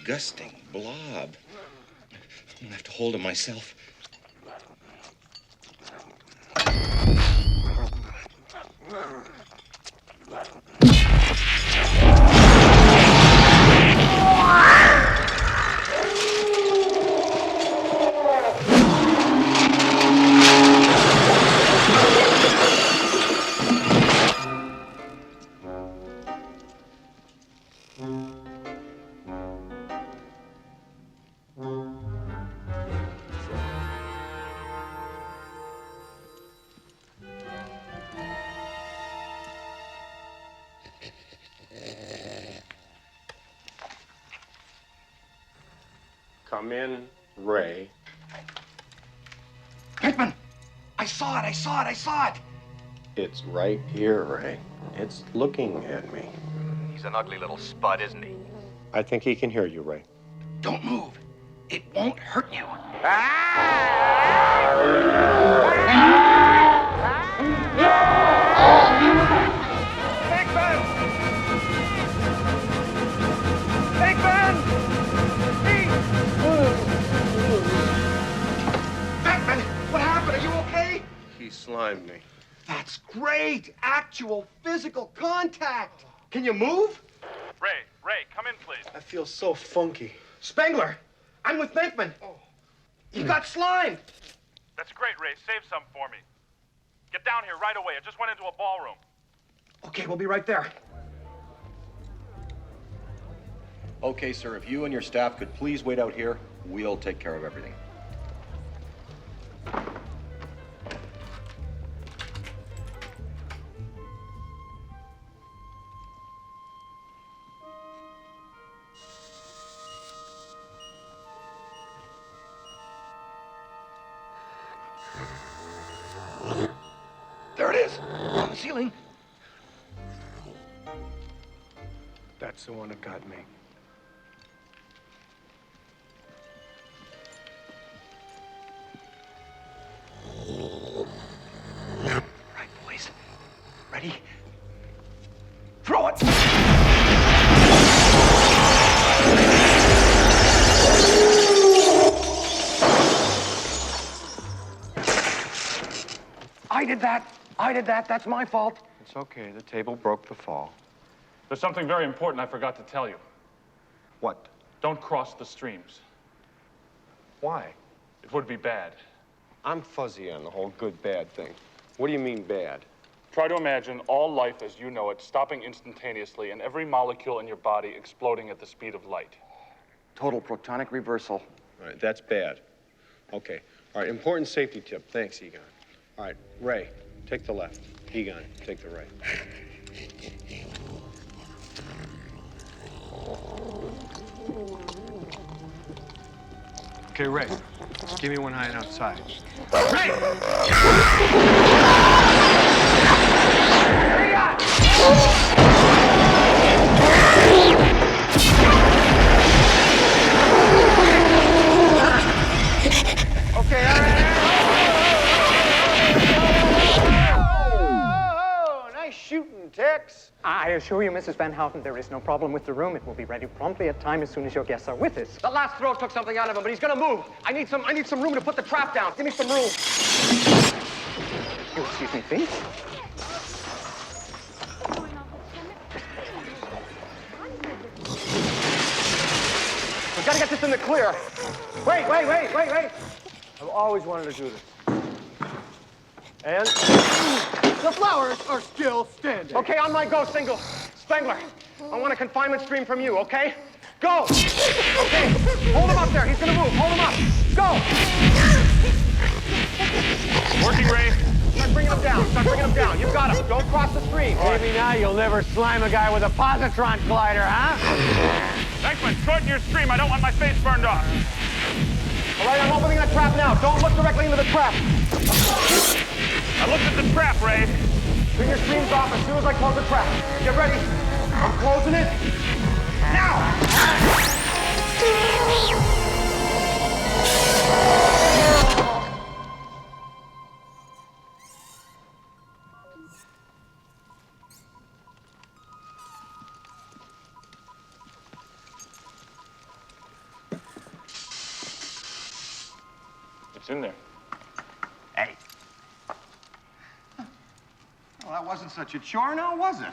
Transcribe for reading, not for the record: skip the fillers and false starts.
disgusting blob. I'm gonna have to hold him myself. Come in, Ray. Pinkman! I saw it! It's right here, Ray. It's looking at me. He's an ugly little spud, isn't he? I think he can hear you, Ray. Don't move. It won't hurt you. Pinkman! What happened? Are you okay? He slimed me. That's great! Actual physical contact! Can you move? Ray, come in, please. I feel so funky. Spengler! I'm with Pinkman. You got slimed! That's great, Ray. Save some for me. Get down here right away. I just went into a ballroom. Okay, we'll be right there. Okay, sir, if you and your staff could please wait out here, we'll take care of everything. There it is, on the ceiling. That's the one that got me. Right, boys. Ready? Throw it! I did that. That's my fault. It's okay. The table broke the fall. There's something very important I forgot to tell you. What? Don't cross the streams. Why? It would be bad. I'm fuzzy on the whole good-bad thing. What do you mean bad? Try to imagine all life as you know it stopping instantaneously and every molecule in your body exploding at the speed of light. Total protonic reversal. All right, that's bad. Okay. All right, important safety tip. Thanks, Egon. All right, Ray, take the left. Egon, take the right. Okay, Ray, give me one hiding outside. Ray! Okay, all right. Nice shooting, Tex. I assure you, Mrs. Van Houten, there is no problem with the room. It will be ready promptly at time as soon as your guests are with us. The last throw took something out of him, but he's gonna move. I need some room to put the trap down. Give me some room. You excuse me, please. We gotta get this in the clear. Wait. I've always wanted to do this. And The flowers are still standing. Okay, on my go, single. Spengler, I want a confinement stream from you, okay? Go! Okay, hold him up there. He's gonna move. Hold him up. Go! Working, Ray. Start bringing him down. You've got him. Don't cross the stream. maybe now you'll never slime a guy with a positron glider, huh? Venkman, shorten your stream. I don't want my face burned off. All right, I'm opening that trap now. Don't look directly into the trap. I looked at the trap, Ray. Turn your streams off as soon as I close the trap. Get ready. I'm closing it. Now! It's in there. Hey. Well, that wasn't such a chore now, was it?